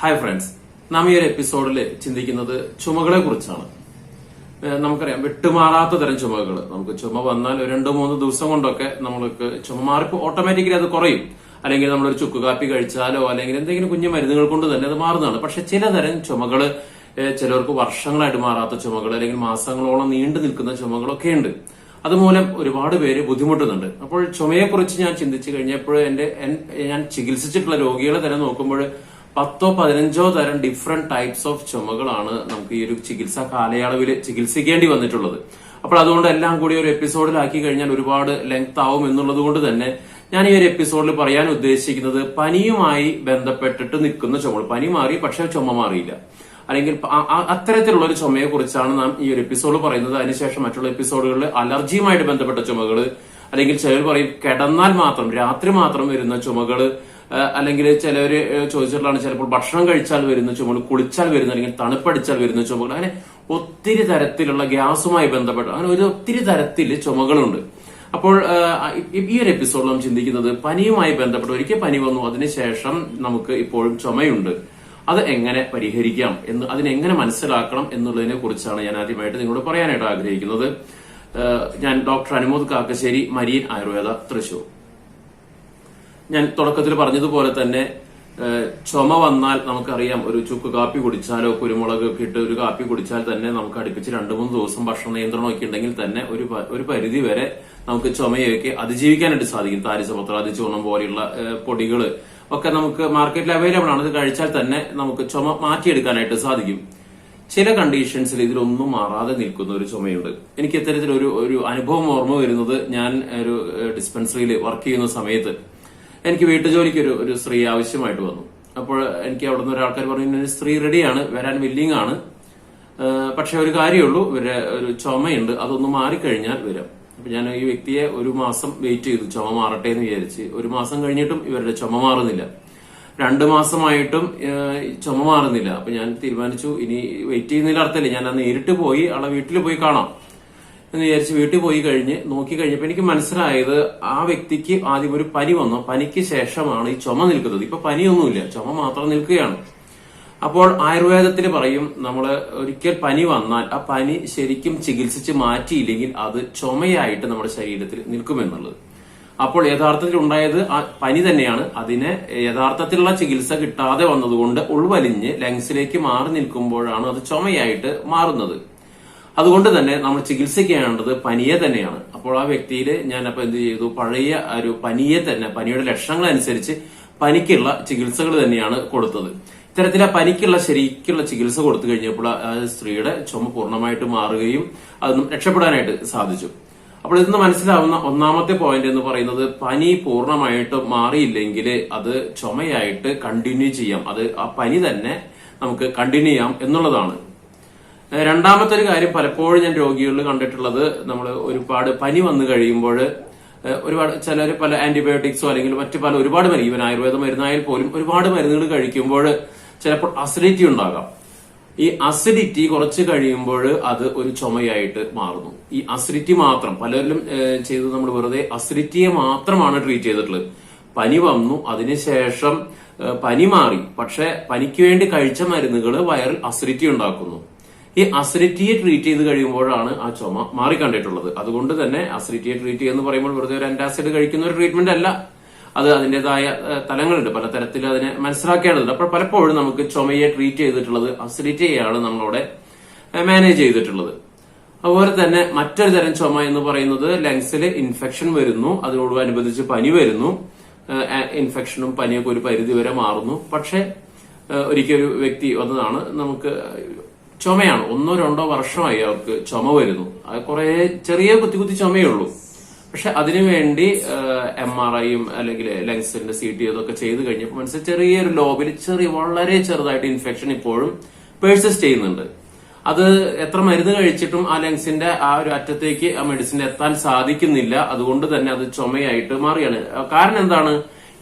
Hi friends, നാം ഈ ഒരു എപ്പിസോഡിൽ ചിന്തിക്കുന്നത് ചുമകളെ കുറിച്ചാണ്. നമുക്കറിയാം, വിട്ടുമാറാത്ത തരം ചുമകൾ. നമുക്ക് ചുമ വന്നാൽ 2-3 ദിവസം കൊണ്ടൊക്കെ നമ്മൾക്ക് ചുമ മാറിപ്പോ ഓട്ടോമാറ്റിക്കലി അത് കുറയും. അല്ലെങ്കിൽ നമ്മളൊരു ചുക്ക് കാപ്പി കഴിച്ചാലോ അല്ലെങ്കിൽ എന്തെങ്കിലും കുഞ്ഞു മരുന്നുകൾ കൊണ്ട് തന്നെ അത് മാറുന്നതാണ്. പക്ഷെ ചിലതരം ചുമകള്, ചിലർക്ക് വർഷങ്ങളായിട്ട് മാറാത്ത ചുമകൾ അല്ലെങ്കിൽ മാസങ്ങളോളം നീണ്ടു നിൽക്കുന്ന ചുമകളൊക്കെ ഉണ്ട്. അതുമൂലം ഒരുപാട് പേര് ബുദ്ധിമുട്ടുന്നുണ്ട്. അപ്പോൾ ചുമയെക്കുറിച്ച് ഞാൻ ചിന്തിച്ചു കഴിഞ്ഞപ്പോൾ ഞാൻ ചികിത്സിച്ചിട്ടുള്ള രോഗികളെ തന്നെ നോക്കുമ്പോൾ 10-15 തരം ഡിഫറെന്റ് ടൈപ്സ് ഓഫ് ചുമകളാണ് നമുക്ക് ഈ ഒരു ചികിത്സാ കാലയളവിൽ ചികിത്സിക്കേണ്ടി വന്നിട്ടുള്ളത്. അപ്പോൾ അതുകൊണ്ട് എല്ലാം കൂടി ഒരു എപ്പിസോഡിലാക്കി കഴിഞ്ഞാൽ ഒരുപാട് ലെങ്ത് ആവും എന്നുള്ളത് കൊണ്ട് തന്നെ ഞാൻ ഈ ഒരു എപ്പിസോഡിൽ പറയാൻ ഉദ്ദേശിക്കുന്നത് പനിയുമായി ബന്ധപ്പെട്ടിട്ട് നിൽക്കുന്ന ചുമകൾ. പനി മാറി പക്ഷെ ചുമ മാറിയില്ല, അല്ലെങ്കിൽ അത്തരത്തിലുള്ള ഒരു ചുമയെ കുറിച്ചാണ് നാം ഈ ഒരു എപ്പിസോഡ് പറയുന്നത്. അതിനുശേഷം മറ്റുള്ള എപ്പിസോഡുകളിൽ അലർജിയുമായിട്ട് ബന്ധപ്പെട്ട ചുമകള്, അല്ലെങ്കിൽ ചിലർ പറയും കിടന്നാൽ മാത്രം, രാത്രി മാത്രം വരുന്ന ചുമകള്, അല്ലെങ്കിൽ ചിലര് ചോദിച്ചിട്ടുള്ളതാണ് ചിലപ്പോൾ ഭക്ഷണം കഴിച്ചാൽ വരുന്ന ചുമകൾ, കുളിച്ചാൽ വരുന്ന അല്ലെങ്കിൽ തണുപ്പടിച്ചാൽ വരുന്ന ചുമകൾ, അങ്ങനെ ഒത്തിരി തരത്തിലുള്ള ഗ്യാസുമായി ബന്ധപ്പെട്ട അങ്ങനെ ഒത്തിരി തരത്തിൽ ചുമകളുണ്ട്. അപ്പോൾ ഈ ഒരു എപ്പിസോഡിൽ നാം ചിന്തിക്കുന്നത് പനിയുമായി ബന്ധപ്പെട്ട് ഒരിക്കൽ പനി വന്നു, അതിനുശേഷം നമുക്ക് ഇപ്പോഴും ചുമയുണ്ട്, അത് എങ്ങനെ പരിഹരിക്കാം എന്ന്, അതിനെങ്ങനെ മനസ്സിലാക്കണം എന്നുള്ളതിനെ കുറിച്ചാണ് ഞാൻ ആദ്യമായിട്ട് നിങ്ങളോട് പറയാനായിട്ട് ആഗ്രഹിക്കുന്നത്. ഞാൻ ഡോക്ടർ അനുമോദ് കാക്കശ്ശേരി, മരിയൻ ആയുർവേദ, തൃശൂർ. ഞാൻ തുടക്കത്തിൽ പറഞ്ഞതുപോലെ തന്നെ ചുമ വന്നാൽ നമുക്കറിയാം, ഒരു ചുക്ക് കാപ്പി കുടിച്ചാലോ കുരുമുളക് ഒക്കെ ഇട്ട് ഒരു കാപ്പി കുടിച്ചാൽ തന്നെ നമുക്ക് അടുപ്പിച്ച് 2-3 ദിവസം ഭക്ഷണ നിയന്ത്രണമൊക്കെ ഉണ്ടെങ്കിൽ തന്നെ ഒരു പരിധി വരെ നമുക്ക് ചുമയൊക്കെ അതിജീവിക്കാനായിട്ട് സാധിക്കും. താരിസപത്രാദി ചൂർണം പോലെയുള്ള പൊടികള് ഒക്കെ നമുക്ക് മാർക്കറ്റിൽ അവൈലബിൾ ആണ്. ഇത് കഴിച്ചാൽ തന്നെ നമുക്ക് ചുമ മാറ്റിയെടുക്കാനായിട്ട് സാധിക്കും. ചില കണ്ടീഷൻസിൽ ഇതിലൊന്നും മാറാതെ നിൽക്കുന്ന ഒരു ചുമയുണ്ട്. എനിക്ക് ഇത്തരത്തിലൊരു അനുഭവം ഓർമ്മ വരുന്നത്, ഞാൻ ഒരു ഡിസ്പെൻസറിയിൽ വർക്ക് ചെയ്യുന്ന സമയത്ത് എനിക്ക് വീട്ടുജോലിക്ക് ഒരു സ്ത്രീ ആവശ്യമായിട്ട് വന്നു. അപ്പോൾ എനിക്ക് അവിടെ നിന്ന് ഒരാൾക്കാർ പറഞ്ഞു, സ്ത്രീ റെഡിയാണ്, വരാൻ വില്ലിങ് ആണ്, പക്ഷെ ഒരു കാര്യമുള്ളൂ, ഇവരെ ഒരു ചുമയുണ്ട്, അതൊന്ന് മാറിക്കഴിഞ്ഞാൽ വരാം. അപ്പൊ ഞാൻ ഈ വ്യക്തിയെ 1 മാസം വെയിറ്റ് ചെയ്തു, ചുമ മാറട്ടെ എന്ന് വിചാരിച്ച്. 1 മാസം കഴിഞ്ഞിട്ടും ഇവരുടെ ചുമ മാറുന്നില്ല. 2 മാസമായിട്ടും ചുമ മാറുന്നില്ല. അപ്പൊ ഞാൻ തീരുമാനിച്ചു, ഇനി വെയിറ്റ് ചെയ്യുന്നതിൽ അർത്ഥമില്ല, ഞാൻ നേരിട്ട് പോയി ആളെ വീട്ടിൽ പോയി കാണാം എന്ന് വിചാരിച്ച് വീട്ടിൽ പോയി നോക്കി കഴിഞ്ഞപ്പോ എനിക്ക് മനസ്സിലായത്, ആ വ്യക്തിക്ക് ആദ്യം ഒരു പനി വന്നു, പനിക്ക് ശേഷമാണ് ഈ ചുമ നിൽക്കുന്നത്. ഇപ്പൊ പനിയൊന്നുമില്ല, ചുമ മാത്രം നിൽക്കുകയാണ്. അപ്പോൾ ആയുർവേദത്തിൽ പറയും, നമ്മള് ഒരിക്കൽ പനി വന്നാൽ ആ പനി ശരിക്കും ചികിത്സിച്ച് മാറ്റിയില്ലെങ്കിൽ അത് ചുമയായിട്ട് നമ്മുടെ ശരീരത്തിൽ നിൽക്കുമെന്നുള്ളത്. അപ്പോൾ യഥാർത്ഥത്തിൽ ഉണ്ടായത് ആ പനി തന്നെയാണ്. അതിന് യഥാർത്ഥത്തിലുള്ള ചികിത്സ കിട്ടാതെ വന്നതുകൊണ്ട് ഉൾവലിഞ്ഞ് ലങ്സിലേക്ക് മാറി നിൽക്കുമ്പോഴാണ് അത് ചുമയായിട്ട് മാറുന്നത്. അതുകൊണ്ട് തന്നെ നമ്മൾ ചികിത്സിക്കേണ്ടത് പനിയെ തന്നെയാണ്. അപ്പോൾ ആ വ്യക്തിയിൽ ഞാൻ അപ്പൊ എന്ത് ചെയ്തു, പഴയ ഒരു പനിയെ തന്നെ, പനിയുടെ ലക്ഷണങ്ങൾ അനുസരിച്ച് പനിക്കുള്ള ചികിത്സകൾ തന്നെയാണ് കൊടുത്തത്. ഇത്തരത്തിൽ ആ പനിക്കുള്ള ശരിക്കുള്ള ചികിത്സ കൊടുത്തു കഴിഞ്ഞപ്പോൾ ആ സ്ത്രീയുടെ ചുമ പൂർണ്ണമായിട്ട് മാറുകയും അതൊന്നും രക്ഷപ്പെടാനായിട്ട് സാധിച്ചു. അപ്പോൾ ഇതിന്ന് മനസ്സിലാവുന്ന ഒന്നാമത്തെ പോയിന്റ് എന്ന് പറയുന്നത്, പനി പൂർണ്ണമായിട്ട് മാറിയില്ലെങ്കിൽ അത് ചുമയായിട്ട് കണ്ടിന്യൂ ചെയ്യാം, അത് ആ പനി തന്നെ നമുക്ക് കണ്ടിന്യൂ ചെയ്യാം എന്നുള്ളതാണ്. രണ്ടാമത്തെ ഒരു കാര്യം, പലപ്പോഴും ഞാൻ രോഗികളിൽ കണ്ടിട്ടുള്ളത്, നമ്മൾ ഒരുപാട് പനി വന്നു കഴിയുമ്പോൾ ചിലർ പല ആന്റിബയോട്ടിക്സോ അല്ലെങ്കിൽ മറ്റു ഒരുപാട് മരുന്ന്, ഈവൻ ആയുർവേദ മരുന്നായാൽ പോലും ഒരുപാട് മരുന്നുകൾ കഴിക്കുമ്പോൾ ചിലപ്പോൾ അസിഡിറ്റി ഉണ്ടാകാം. ഈ അസിഡിറ്റി കുറച്ച് കഴിയുമ്പോൾ അത് ഒരു ചുമയായിട്ട് മാറുന്നു. ഈ അസിഡിറ്റി മാത്രം പലരിലും ചെയ്ത് നമ്മൾ വെറുതെ അസിഡിറ്റിയെ മാത്രമാണ് ട്രീറ്റ് ചെയ്തിട്ടുള്ളത്. പനി വന്നു, അതിനുശേഷം പനി മാറി, പക്ഷെ പനിക്ക് വേണ്ടി കഴിച്ച മരുന്നുകൾ വയറിൽ അസിഡിറ്റി ഉണ്ടാക്കുന്നു. ഈ അസിഡിറ്റിയെ ട്രീറ്റ് ചെയ്ത് കഴിയുമ്പോഴാണ് ആ ചുമ മാറിക്കണ്ടിട്ടുള്ളത്. അതുകൊണ്ട് തന്നെ അസിഡിറ്റിയെ ട്രീറ്റ് ചെയ്യുന്ന പറയുമ്പോൾ വെറുതെ ഒരു ആന്റാസിഡ് കഴിക്കുന്ന ഒരു ട്രീറ്റ്മെന്റ് അല്ല, അത് അതിന്റേതായ തലങ്ങളുണ്ട്, പല തരത്തിൽ അതിനെ മനസ്സിലാക്കേണ്ടതുണ്ട്. അപ്പോൾ പലപ്പോഴും നമുക്ക് ചുമയെ ട്രീറ്റ് ചെയ്തിട്ടുള്ളത് അസിഡിറ്റിയെയാണ് നമ്മളവിടെ മാനേജ് ചെയ്തിട്ടുള്ളത്. അതുപോലെ തന്നെ മറ്റൊരു തരം ചുമ എന്ന് പറയുന്നത്, ലങ്സിൽ ഇൻഫെക്ഷൻ വരുന്നു, അതിനോടനുബന്ധിച്ച് പനി വരുന്നു. ഇൻഫെക്ഷനും പനിയൊക്കെ ഒരു പരിധി വരെ മാറുന്നു. പക്ഷെ ഒരിക്കലൊരു വ്യക്തി വന്നതാണ്, നമുക്ക് ചുമയാണ്, 1-2 വർഷമായി അവർക്ക് ചുമ വരുന്നു. അത് കുറെ ചെറിയ കുത്തി ചുമയുള്ളൂ. പക്ഷെ അതിനുവേണ്ടി MRIയും അല്ലെങ്കിൽ ലങ്സിന്റെ CT അതൊക്കെ ചെയ്ത് കഴിഞ്ഞപ്പോൾ മനസ്സിൽ ചെറിയൊരു ലോബിൽ വളരെ ചെറുതായിട്ട് ഇൻഫെക്ഷൻ ഇപ്പോഴും പേഴ്സിസ്റ്റ് ചെയ്യുന്നുണ്ട്. അത് എത്ര മരുന്ന് കഴിച്ചിട്ടും ആ ലങ്സിന്റെ ആ ഒരു അറ്റത്തേക്ക് ആ മെഡിസിൻ എത്താൻ സാധിക്കുന്നില്ല. അതുകൊണ്ട് തന്നെ അത് ചുമയായിട്ട് മാറിയാണ്. കാരണം എന്താണ്,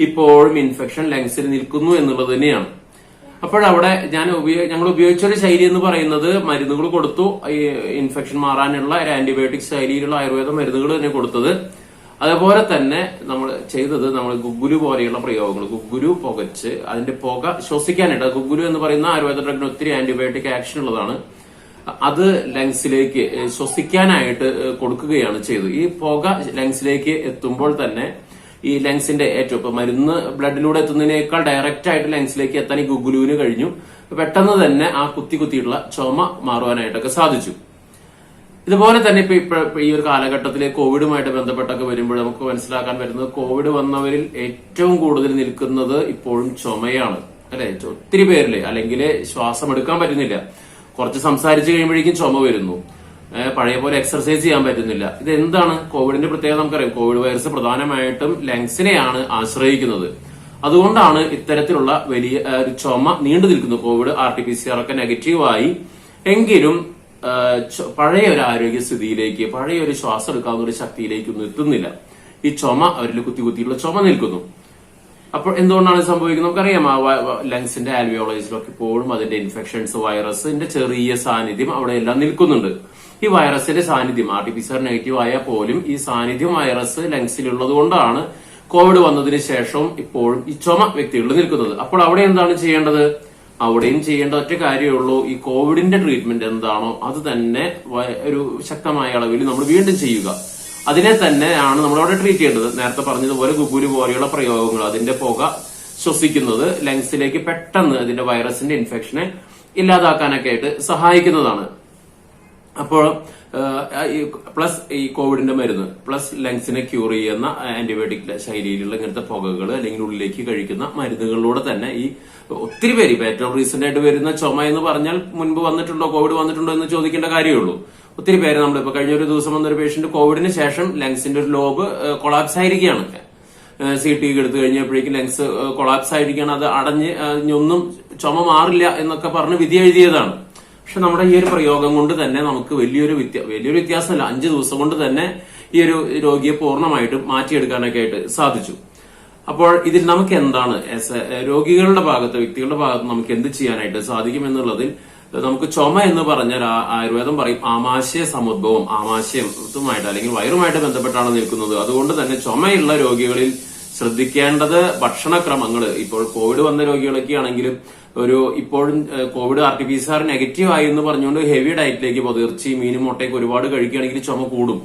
ഇപ്പോഴും ഇൻഫെക്ഷൻ ലങ്സിൽ നിൽക്കുന്നു എന്നുള്ളത് തന്നെയാണ്. അപ്പോഴവിടെ ഞങ്ങൾ ഉപയോഗിച്ചൊരു ശൈലി എന്ന് പറയുന്നത്, മരുന്നുകൾ കൊടുത്തു, ഈ ഇൻഫെക്ഷൻ മാറാനുള്ള ഒരു ആന്റിബയോട്ടിക് ശൈലിയിലുള്ള ആയുർവേദ മരുന്നുകൾ തന്നെ കൊടുത്തത്. അതുപോലെ തന്നെ നമ്മൾ ചെയ്തത് നമ്മൾ ഗുഗ്ഗുലു പോലെയുള്ള പ്രയോഗങ്ങൾ, ഗുഗ്ഗുലു പുകച്ച് അതിന്റെ പുക ശ്വസിക്കാനായിട്ട്, ഗുഗ്ഗുലു എന്ന് പറയുന്ന ആയുർവേദ ഡ്രഗിന് ഒത്തിരി ആന്റിബയോട്ടിക് ആക്ഷൻ ഉള്ളതാണ്, അത് ലങ്സിലേക്ക് ശ്വസിക്കാനായിട്ട് കൊടുക്കുകയാണ് ചെയ്തത്. ഈ പുക ലങ്സിലേക്ക് എത്തുമ്പോൾ തന്നെ ഈ ലങ്സിന്റെ ഏറ്റവും ഇപ്പൊ മരുന്ന് ബ്ലഡിലൂടെ എത്തുന്നതിനേക്കാൾ ഡയറക്റ്റ് ആയിട്ട് ലങ്സിലേക്ക് എത്താൻ ഈ ഗുഗ്ഗുലുവിന് കഴിഞ്ഞു. പെട്ടെന്ന് തന്നെ ആ കുത്തിയിട്ടുള്ള ചുമ മാറുവാനായിട്ടൊക്കെ സാധിച്ചു. ഇതുപോലെ തന്നെ ഇപ്പൊ ഈ ഒരു കാലഘട്ടത്തിൽ കോവിഡുമായിട്ട് ബന്ധപ്പെട്ടൊക്കെ വരുമ്പോൾ നമുക്ക് മനസ്സിലാക്കാൻ പറ്റുന്നത്, കോവിഡ് വന്നവരിൽ ഏറ്റവും കൂടുതൽ നിൽക്കുന്നത് ഇപ്പോഴും ചുമയാണ്, അല്ലെ? ഒത്തിരി പേരില് അല്ലെങ്കിൽ ശ്വാസം എടുക്കാൻ പറ്റുന്നില്ല, കുറച്ച് സംസാരിച്ചു കഴിയുമ്പോഴേക്കും ചുമ വരുന്നു, പഴയ പോലെ എക്സർസൈസ് ചെയ്യാൻ പറ്റുന്നില്ല. ഇത് എന്താണ് കോവിഡിന്റെ പ്രത്യേകത? നമുക്കറിയാം, കോവിഡ് വൈറസ് പ്രധാനമായിട്ടും ലങ്സിനെയാണ് ആശ്രയിക്കുന്നത്. അതുകൊണ്ടാണ് ഇത്തരത്തിലുള്ള വലിയ ഒരു ചുമ നീണ്ടു നിൽക്കുന്നത്. കോവിഡ് RT-PCR ഒക്കെ നെഗറ്റീവായി എങ്കിലും പഴയ ഒരു ആരോഗ്യസ്ഥിതിയിലേക്ക്, പഴയ ഒരു ശ്വാസം എടുക്കാവുന്ന ഒരു ശക്തിയിലേക്കൊന്നും എത്തുന്നില്ല. ഈ ചുമ അവരിൽ കുത്തിയുള്ള ചുമ നിൽക്കുന്നു. അപ്പോൾ എന്തുകൊണ്ടാണ് സംഭവിക്കുന്നത്? നമുക്കറിയാം, ലങ്സിന്റെ ആൽവിയോളജിസിലൊക്കെ ഇപ്പോഴും അതിന്റെ ഇൻഫെക്ഷൻസ്, വൈറസിന്റെ ചെറിയ സാന്നിധ്യം അവിടെ എല്ലാം നിൽക്കുന്നുണ്ട്. ഈ വൈറസിന്റെ സാന്നിധ്യം RT-PCR നെഗറ്റീവ് ആയാൽ പോലും ഈ സാന്നിധ്യം വൈറസ് ലങ്സിലുള്ളത് കൊണ്ടാണ് കോവിഡ് വന്നതിന് ശേഷവും ഇപ്പോഴും ഈ ചുമ വ്യക്തികളിൽ നിൽക്കുന്നത്. അപ്പോൾ അവിടെ എന്താണ് ചെയ്യേണ്ടത്? അവിടെയും ചെയ്യേണ്ട ഒറ്റ കാര്യമുള്ളൂ, ഈ കോവിഡിന്റെ ട്രീറ്റ്മെന്റ് എന്താണോ അത് തന്നെ ഒരു ശക്തമായ അളവിൽ നമ്മൾ വീണ്ടും ചെയ്യുക. അതിനെ തന്നെയാണ് നമ്മൾ അവിടെ ട്രീറ്റ് ചെയ്യേണ്ടത്. നേരത്തെ പറഞ്ഞതുപോലെ ഗുഗ്ഗുലു പോലെയുള്ള പ്രയോഗങ്ങൾ, അതിന്റെ പുക ശ്വസിക്കുന്നത് ലങ്സിലേക്ക് പെട്ടെന്ന് അതിന്റെ വൈറസിന്റെ ഇൻഫെക്ഷനെ ഇല്ലാതാക്കാനൊക്കെ ആയിട്ട് സഹായിക്കുന്നതാണ്. അപ്പോൾ പ്ലസ് ഈ കോവിഡിന്റെ മരുന്ന് പ്ലസ് ലങ്സിനെ ക്യൂർ ചെയ്യുന്ന ആന്റിബയോട്ടിക് ശൈലിയിലുള്ള ഇങ്ങനത്തെ പുകകൾ അല്ലെങ്കിൽ ഉള്ളിലേക്ക് കഴിക്കുന്ന മരുന്നുകളിലൂടെ തന്നെ ഈ ഒത്തിരി പേര് ഇപ്പൊ ഏറ്റവും റീസെന്റ് ആയിട്ട് വരുന്ന ചുമ എന്ന് പറഞ്ഞാൽ മുൻപ് വന്നിട്ടുണ്ടോ, കോവിഡ് വന്നിട്ടുണ്ടോ എന്ന് ചോദിക്കേണ്ട കാര്യമുള്ളൂ. ഒത്തിരി പേര് നമ്മളിപ്പോ കഴിഞ്ഞ ഒരു ദിവസം വന്നൊരു പേഷ്യന്റ് കോവിഡിന് ശേഷം ലങ്സിന്റെ ഒരു ലോബ് കൊളാപ്സ് ആയിരിക്കുകയാണ്. CT എടുത്തു കഴിഞ്ഞപ്പോഴേക്കും ലങ്സ് കൊളാപ്സ് ആയിരിക്കുകയാണ്, അത് അടഞ്ഞ് ഒന്നും ചുമ മാറില്ല എന്നൊക്കെ പറഞ്ഞ് വിധി എഴുതിയതാണ്. പക്ഷെ നമ്മുടെ ഈ ഒരു പ്രയോഗം കൊണ്ട് തന്നെ നമുക്ക് വലിയൊരു വ്യത്യാസമല്ല, 5 ദിവസം കൊണ്ട് തന്നെ ഈ ഒരു രോഗിയെ പൂർണ്ണമായിട്ടും മാറ്റിയെടുക്കാനൊക്കെ ആയിട്ട് സാധിച്ചു. അപ്പോൾ ഇതിൽ നമുക്ക് എന്താണ് രോഗികളുടെ ഭാഗത്ത്, വ്യക്തികളുടെ ഭാഗത്ത് നമുക്ക് എന്ത് ചെയ്യാനായിട്ട് സാധിക്കും എന്നുള്ളതിൽ നമുക്ക് ചുമ എന്ന് പറഞ്ഞാൽ ആയുർവേദം പറയും ആമാശയ സമുദ്ഭവം, ആമാശയത്തുമായിട്ട് അല്ലെങ്കിൽ വയറുമായിട്ട് ബന്ധപ്പെട്ടാണ് നിൽക്കുന്നത്. അതുകൊണ്ട് തന്നെ ചുമയുള്ള രോഗികളിൽ ശ്രദ്ധിക്കേണ്ടത് ഭക്ഷണക്രമങ്ങൾ. ഇപ്പോൾ കോവിഡ് വന്ന രോഗികളൊക്കെ ആണെങ്കിലും ഇപ്പോഴും കോവിഡ് RT-PCR നെഗറ്റീവ് ആയി എന്ന് പറഞ്ഞുകൊണ്ട് ഹെവി ഡയറ്റിലേക്ക് പോകും. ഇറച്ചി, മീനും, മുട്ടയൊക്കെ ഒരുപാട് കഴിക്കുകയാണെങ്കിൽ ചുമ കൂടും.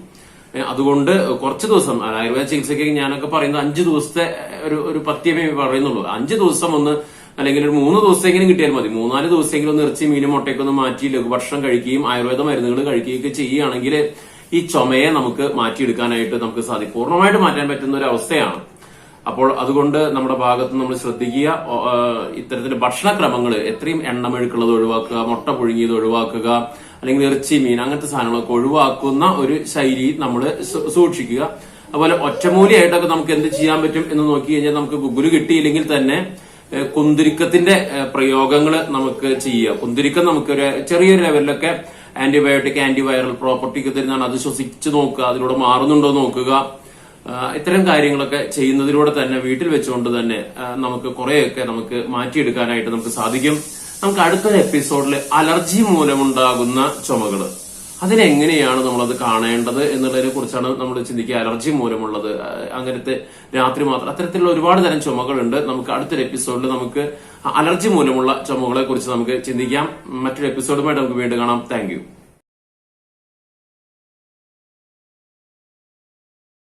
അതുകൊണ്ട് കുറച്ച് ദിവസം ആയുർവേദ ചികിത്സയ്ക്ക് ഞാനൊക്കെ പറയുന്നത് 5 ദിവസത്തെ ഒരു പഥ്യമേ പറയുന്നുള്ളൂ. 5 ദിവസം ഒന്ന് അല്ലെങ്കിൽ ഒരു 3 ദിവസമെങ്കിലും കിട്ടിയാൽ മതി. 3-4 ദിവസമെങ്കിലും ഒന്ന് ഇറച്ചി, മീനും, മുട്ടയൊക്കെ ഒന്ന് മാറ്റി ലഘുഭക്ഷണം കഴിക്കുകയും ആയുർവേദ മരുന്നുകൾ കഴിക്കുകയൊക്കെ ചെയ്യുകയാണെങ്കിൽ ഈ ചുമയെ നമുക്ക് മാറ്റിയെടുക്കാനായിട്ട് നമുക്ക് സാധിക്കും. പൂർണ്ണമായിട്ട് മാറ്റാൻ പറ്റുന്ന ഒരു അവസ്ഥയാണ്. അപ്പോൾ അതുകൊണ്ട് നമ്മുടെ ഭാഗത്ത് നമ്മൾ ശ്രദ്ധിക്കുക, ഇത്തരത്തിലുള്ള ഭക്ഷണക്രമങ്ങൾ എത്രയും എണ്ണമെഴുക്കുള്ളത് ഒഴിവാക്കുക, മുട്ട പുഴുങ്ങിയത് ഒഴിവാക്കുക, അല്ലെങ്കിൽ ഇറച്ചി, മീൻ അങ്ങനത്തെ സാധനങ്ങളൊക്കെ ഒഴിവാക്കുന്ന ഒരു ശൈലി നമ്മൾ സൂക്ഷിക്കുക. അതുപോലെ ഒറ്റമൂലിയായിട്ടൊക്കെ നമുക്ക് എന്ത് ചെയ്യാൻ പറ്റും എന്ന് നോക്കി കഴിഞ്ഞാൽ നമുക്ക് ഗുഗ്ഗുലു കിട്ടിയില്ലെങ്കിൽ തന്നെ കുന്തിരിക്കത്തിന്റെ പ്രയോഗങ്ങൾ നമുക്ക് ചെയ്യുക. കുന്തിരിക്കം നമുക്ക് ഒരു ചെറിയൊരു ലെവലിലൊക്കെ ആന്റിബയോട്ടിക്, ആന്റിവൈറൽ പ്രോപ്പർട്ടിക്ക് തരുന്നതാണ്. അത് ശ്വസിച്ച് നോക്കുക, അതിലൂടെ മാറുന്നുണ്ടോ നോക്കുക. ഇത്തരം കാര്യങ്ങളൊക്കെ ചെയ്യുന്നതിലൂടെ തന്നെ വീട്ടിൽ വെച്ചുകൊണ്ട് തന്നെ നമുക്ക് കുറെയൊക്കെ നമുക്ക് മാറ്റിയെടുക്കാനായിട്ട് നമുക്ക് സാധിക്കും. നമുക്ക് അടുത്തൊരു എപ്പിസോഡിൽ അലർജി മൂലമുണ്ടാകുന്ന ചുമകള്, അതിനെങ്ങനെയാണ് നമ്മളത് കാണേണ്ടത് എന്നുള്ളതിനെ കുറിച്ചാണ് നമ്മൾ ചിന്തിക്കുക. അലർജി മൂലമുള്ളത്, അങ്ങനത്തെ രാത്രി മാത്രം, അത്തരത്തിലുള്ള ഒരുപാട് തരം ചുമകളുണ്ട്. നമുക്ക് അടുത്തൊരു എപ്പിസോഡിൽ നമുക്ക് അലർജി മൂലമുള്ള ചുമകളെ കുറിച്ച് നമുക്ക് ചിന്തിക്കാം. മറ്റൊരു എപ്പിസോഡുമായിട്ട് നമുക്ക് വീണ്ടും കാണാം. താങ്ക്